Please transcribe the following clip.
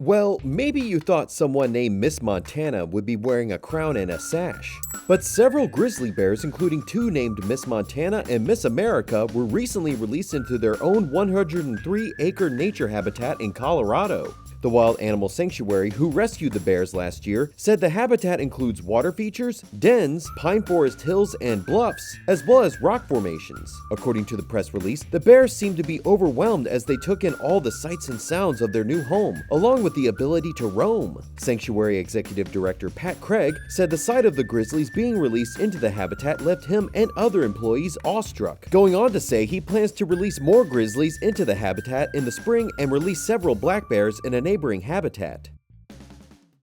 Well, maybe you thought someone named Miss Montana would be wearing a crown and a sash. But several grizzly bears, including two named Miss Montana and Miss America, were recently released into their own 103-acre nature habitat in Colorado. The Wild Animal Sanctuary, who rescued the bears last year, said the habitat includes water features, dens, pine forest hills, and bluffs, as well as rock formations. According to the press release, the bears seemed to be overwhelmed as they took in all the sights and sounds of their new home, along with the ability to roam. Sanctuary Executive Director Pat Craig said the sight of the grizzlies being released into the habitat left him and other employees awestruck, going on to say he plans to release more grizzlies into the habitat in the spring and release several black bears in a neighboring habitat.